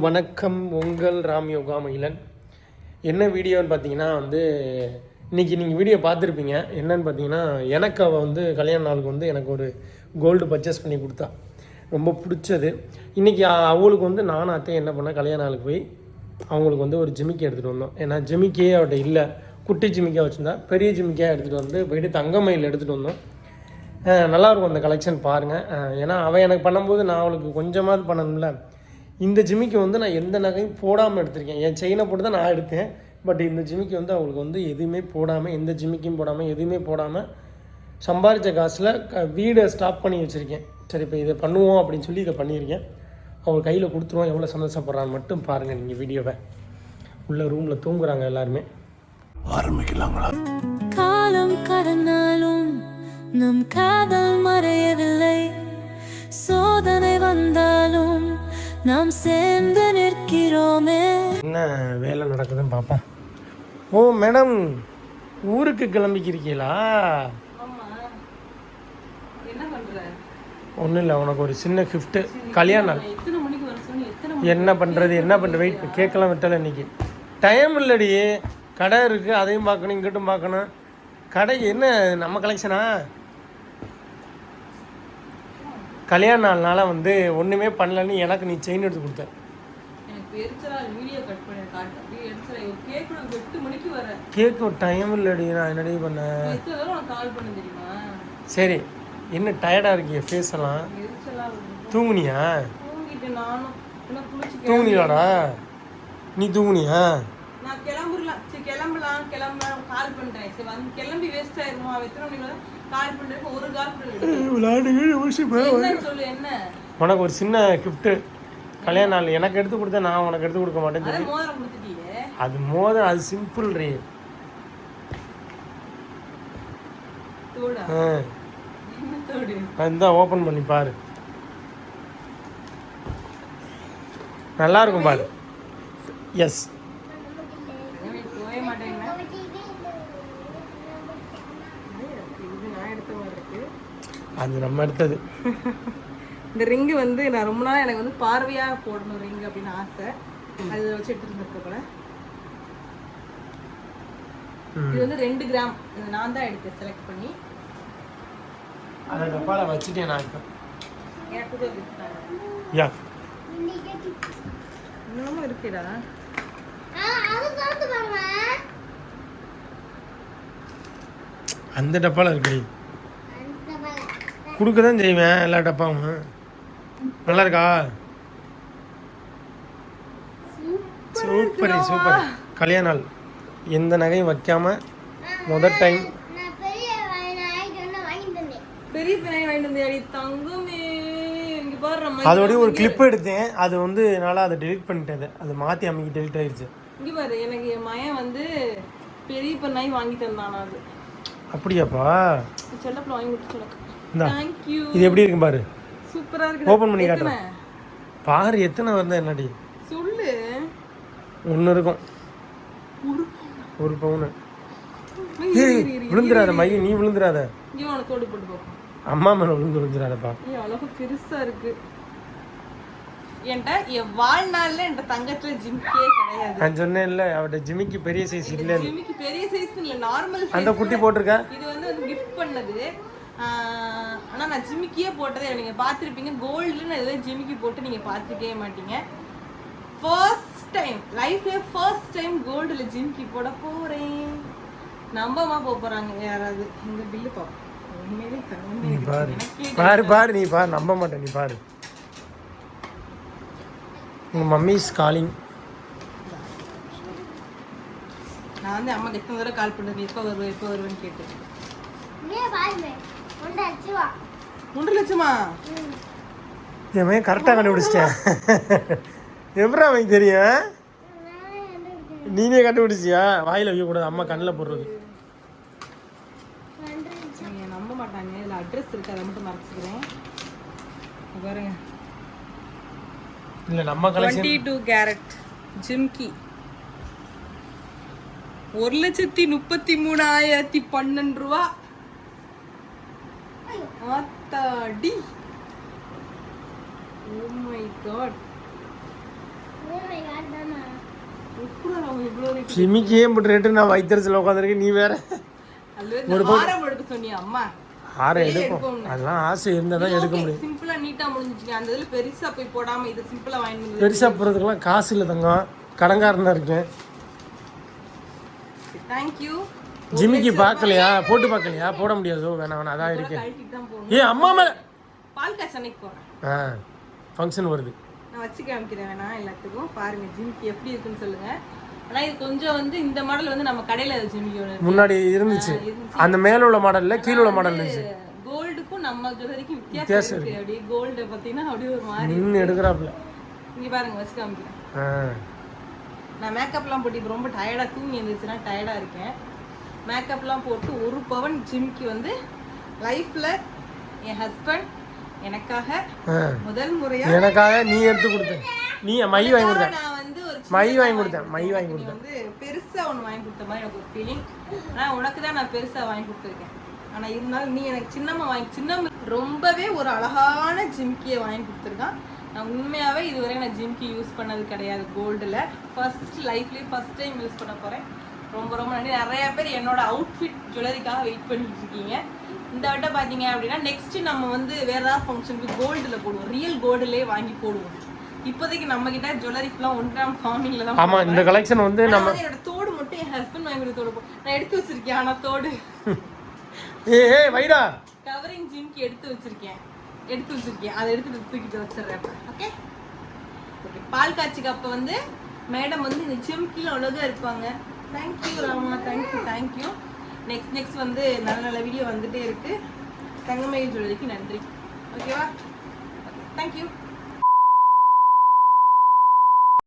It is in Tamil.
வணக்கம். உங்கள் ராம் யோகா மகிழன். என்ன வீடியோன்னு பார்த்தீங்கன்னா இன்றைக்கி நீங்கள் வீடியோ பார்த்துருப்பீங்க. என்னன்னு பார்த்தீங்கன்னா, எனக்கு அவள் கல்யாண நாளுக்கு எனக்கு ஒரு கோல்டு பர்ச்சேஸ் பண்ணி கொடுத்தா. ரொம்ப பிடிச்சது. இன்றைக்கி அவளுக்கு நானும் அத்தையும் என்ன பண்ணேன், கல்யாண நாளுக்கு போய் அவங்களுக்கு ஒரு ஜிமிக்கி எடுத்துகிட்டு வந்தோம். ஏன்னா ஜிமிக்கியே அவட்ட இல்லை, குட்டி ஜிமிக்கியாக வச்சுருந்தா. பெரிய ஜிமிக்கியாக எடுத்துகிட்டு போயிட்டு தங்கமயில் எடுத்துகிட்டு வந்தோம். நல்லாயிருக்கும் அந்த கலெக்ஷன் பாருங்கள். ஏன்னா அவள் எனக்கு பண்ணும்போது நான் அவளுக்கு கொஞ்சமாவது பண்ணணும்ல. இந்த ஜிமிக்கி நான் எந்த நகையும் போடாமல் எடுத்திருக்கேன். என் செயினை போட்டு தான் நான் எடுத்தேன். பட் இந்த ஜிமிக்கி அவளுக்கு எதுவுமே போடாமல், எந்த ஜிமிக்கியும் போடாமல், எதுவுமே போடாமல் சம்பாதிச்ச காசில் வீடை ஸ்டாப் பண்ணி வச்சுருக்கேன். சரி, இப்போ இதை பண்ணுவோம் அப்படின்னு சொல்லி இதை பண்ணியிருக்கேன். அவள் கையில் கொடுத்துருவோம். எவ்வளோ சந்தோஷப்படுறான்னு மட்டும் பாருங்கள் நீங்கள் வீடியோவை. உள்ள ரூமில் தூங்குறாங்க எல்லாருமே. ஆரம்பிக்கலாங்களா? காலம் கடந்தாலும் நம் காதல் மறையவில்லை. சோதனை வந்தாலும் நாம் சேர்ந்து நிற்கிறோமே. என்ன வேலை நடக்குதுன்னு பார்ப்போம். ஓ மேடம், ஊருக்கு கிளம்பிக்கிறீங்களா? ஒன்றும் இல்லை, உனக்கு ஒரு சின்ன கிஃப்ட்டு. கல்யாண நாள். என்ன பண்ணுறது வெயிட் கேட்கலாம் விட்டல. இன்றைக்கி டைம் இல்லடி. கடை இருக்குது, அதையும் பார்க்கணும், இங்கிட்டும் பார்க்கணும். கடைக்கு என்ன நம்ம கலெக்ஷனா? கல்யாண நாள்னால ஒன்றுமே பண்ணலன்னு எனக்கு நீ செயின் எடுத்து கொடுத்த. கேக்கு டைம் இல்லடி, நான் என்னடி பண்ணேன்? சரி, என்ன டயர்டாக இருக்கிய ஃபேஸ் எல்லாம்? தூங்குனியா? தூங்குனியாடா? நீ தூங்குனியா? உனக்கு ஒரு சின்ன கிஃப்ட். கல்யாண நாள் எனக்கு எடுத்து கொடுத்தா, நான் உனக்கு எடுத்து கொடுக்க மாட்டேன்னு சொல்லி. அது மோதிரம், அது சிம்பிள் ரே. அதுதான் ஓப்பன் பண்ணி பாரு, நல்லா இருக்கும் பாரு. எஸ், அது நம்ம எடுத்தது. இந்த ரிங்கு நான் ரொம்ப நாள் எனக்கு பார்வையாக போடணும் ரிங் அப்படின்னு ஆசை. அது வச்சு எடுத்துட்டு இருக்க போல. இது 2 கிராம். இது நான் தான் எடுத்தேன் செலக்ட் பண்ணி. அதை டப்பால வச்சுட்டேன் நான். இப்போ யா இன்னமும் இருக்குடா. அந்த டப்பால இருக்கு. கொடுக்க தான் செய்வேன் எல்லா டப்பாவும். நல்லா இருக்கா? Super super. கல்யாண நாள் எந்த நகையும் வைக்காம முதல் டைம் பெரிய பிணை வாங்கிட்டு வந்தேன் தங்கமே. இங்க பாரு, அதோடய ஒரு கிளிப் எடுத்தேன். அது என்னால் அதை டெலிட் பண்ணிட்டேன். அது மாற்றி அமைக்கி டெலிட் ஆயிடுச்சு. இங்கே பாரு, எனக்கு என் மயன் பெரிய பிணை வாங்கி தந்தானா. அது அப்படியாப்பா? செல்லப்பில் வாங்கி கொடுத்து. Thank you. இது எப்படி இருக்கு பாரு. சூப்பரா இருக்கு. ஓபன் பண்ணி காட்டுறேன் பாரு. எத்தனை வருது என்னடி சொல்லு. ஒன்னு இருக்கும். ஒரு பவுன். விழுந்துராத மைய, நீ விழுந்துராத. இங்க உன தோடு போட்டு போ. அம்மா மேல விழுந்துராதப்பா. ஏய், அழகு பெருசா இருக்கு. ஏன்டா என் வாழ்நாள்ல என் தங்கத்துல ஜிமிக்கியே கிடையாது. நான் சொன்னேன்ல, அவட ஜிமிக்கி பெரிய சைஸ் இல்ல. ஜிமிக்கி பெரிய சைஸ் இல்ல, நார்மல் சைஸ். அந்த குட்டி போட்டுருக்க. இது கிஃப்ட் பண்ணது. ஆனால் நான் ஜிமிக்கியே போட்டதே நீங்கள் பார்த்துருப்பீங்க. கோல்டுன்னு ஏதோ ஜிமிக்கி போட்டு நீங்கள் பார்த்துருக்கவே மாட்டீங்க. ஃபர்ஸ்ட் டைம் லைஃப்ல ஃபர்ஸ்ட் டைம் கோல்டில் ஜிமிக்கி போட போகிறேன். நம்பமா போகிறாங்க யாராவது. இந்த பில்லு பார்ப்போம். பாரு பாரு, நீ பாரு, நம்ப மாட்டேன். நீ பாரு, உங்கள் மம்மி இஸ் காலிங். நான் அம்மாக்கு எத்தனை தடவை கால் பண்ணுறது, எப்போ வருவேன்னு கேட்டு. 3 லட்சமா? என் கரெக்டாக கண்டுபிடிச்சிட்டேன். எப்படா அவன் தெரியும்? நீனே கண்டுபிடிச்சியா? வாயில் வைக்கக்கூடாது, அம்மா கண்ணில் போடுறது. நம்ப மாட்டாங்க. இதில் அட்ரஸ் இருக்கு, அதை மட்டும் மறைச்சிக்கிறேன். பாருங்க, இல்லை நம்ம கலெக்ஷன் 22 கேரட் ஜிம்கி 1,33,012 ரூபா. ஆத்தாடி, ஓ மை காட். எப்படி அவங்க இவ்வளோ ரேட் ஜிமிக்கே இப்படி ரேட்டு நான் வைத்தறிச்சல உட்காந்துருக்கேன், நீ வேற அல்லது ஆரம் எடுக்க சொன்னியா அம்மா? ஆரம் எடுப்போம், அதெல்லாம் ஆசை இருந்தால் தான் எடுக்க முடியும். சிம்பிளா நீட்டா முடிஞ்சிச்சு. அந்த இதுல பெருசா போய் போடாம இதை சிம்பிளா வாங்கி வந்து பெருசாக போகிறதுக்கெல்லாம் காசு இல்லை தங்கம், கடங்காரனா இருக்கேன். தேங்க்யூ. ஜிமிக்கி பார்க்கலையா, போட்டு பார்க்கலையா? போட முடியாதோ, வேணாம் வேணாம், அதான் இருக்கேன். கழட்டிட்டு தான் போகணும். ஏ அம்மா மேலே பால் காய்ச்ச அன்னைக்கு போறேன். ஃபங்க்ஷன் வருது. நான் வச்சு காமிக்கிறேன் வேணா எல்லாத்துக்கும். பாருங்க ஜிமிக்கி எப்படி இருக்குன்னு சொல்லுங்க. ஆனா இது கொஞ்சம் வந்து இந்த மாடல் வந்து நம்ம கடையில ஜிமிக்கி ஒன்று முன்னாடி இருந்துச்சு, அந்த மேல உள்ள மாடல்ல கீழே உள்ள மாடல் இருந்துச்சு. கோல்டுக்கும் நம்ம ஜுவல்லரிக்கும் வித்தியாசம் இருக்கு. அப்படியே கோல்டு பார்த்தீங்கன்னா அப்படியே ஒரு மாதிரி நின்று எடுக்கிறாப்புல. இங்க பாருங்க வச்சு காமிக்கிறேன். நான் மேக்கப்லாம் போட்டு இப்போ ரொம்ப டயர்டாக தூங்கி இருந்துச்சுன்னா டயர்டாக இருக்கேன். மேக்கப்லாம் போட்டு 1 பவன் ஜிமிக்கி வந்து லைஃப்பில் என் ஹஸ்பண்ட் எனக்காக முதல் முறையாக எனக்காக நீ எடுத்து கொடுத்த, நீ மை வாங்கி கொடுத்த, நான் வந்து ஒரு மை வாங்கி கொடுத்தேன், மை வாங்கி கொடுத்தேன். வந்து பெருசாக ஒன்று வாங்கி கொடுத்த மாதிரி எனக்கு ஒரு ஃபீலிங். ஆனால் உனக்கு தான் நான் பெருசாக வாங்கி கொடுத்துருக்கேன். ஆனால் இருந்தாலும் நீ எனக்கு சின்னம்மா ரொம்பவே ஒரு அழகான ஜிமிக்கியை வாங்கி கொடுத்துருக்கான். நான் உண்மையாகவே இதுவரை நான் ஜிமிக்கி யூஸ் பண்ணது கிடையாது கோல்டில். லைஃப்லேயே ஃபர்ஸ்ட் டைம் யூஸ் பண்ண போகிறேன். ரொம்ப ரொம்ப நன்றி. நிறையா பேர் என்னோட அவுட்ஃபிட் ஜுவல்லரிக்காக வெயிட் பண்ணிட்டு இருக்கீங்க. இந்த வட்டம் பார்த்தீங்க அப்படின்னா நெக்ஸ்ட் நம்ம வந்து வேற ஏதாவது ஃபங்க்ஷனுக்கு கோல்டில் போடுவோம், ரியல் கோல்டுலேயே வாங்கி போடுவோம். இப்போதைக்கு நம்ம கிட்ட ஜுவல்லரிஸ்லாம் 1 ஃபார்மிங்ல தான். ஆமா, இந்த கலெக்ஷன் வந்து நம்ம என்னோட தோடு மட்டும் என் ஹஸ்பண்ட் வாங்கி கொடுத்த தோடு நான் எடுத்து வச்சிருக்கேன். ஆனால் தோடு ஏய் வைடா கவரிங் ஜிமிக்கி எடுத்து வச்சிருக்கேன். அதை எடுத்துட்டு தூக்கிட்டு வச்சிடுறேன். Okay okay. பால் காய்ச்சிக்கு அப்போ வந்து மேடம் வந்து இந்த ஜிமிக்கில அழகாக இருப்பாங்க. Thank you Rama, thank you. நெக்ஸ்ட் வந்து நல்ல நல்ல வீடியோ வந்துட்டே இருக்கு. தங்கமயில் ஜுவல்லரிக்கு நன்றி. ஓகேவா? தேங்க்யூ.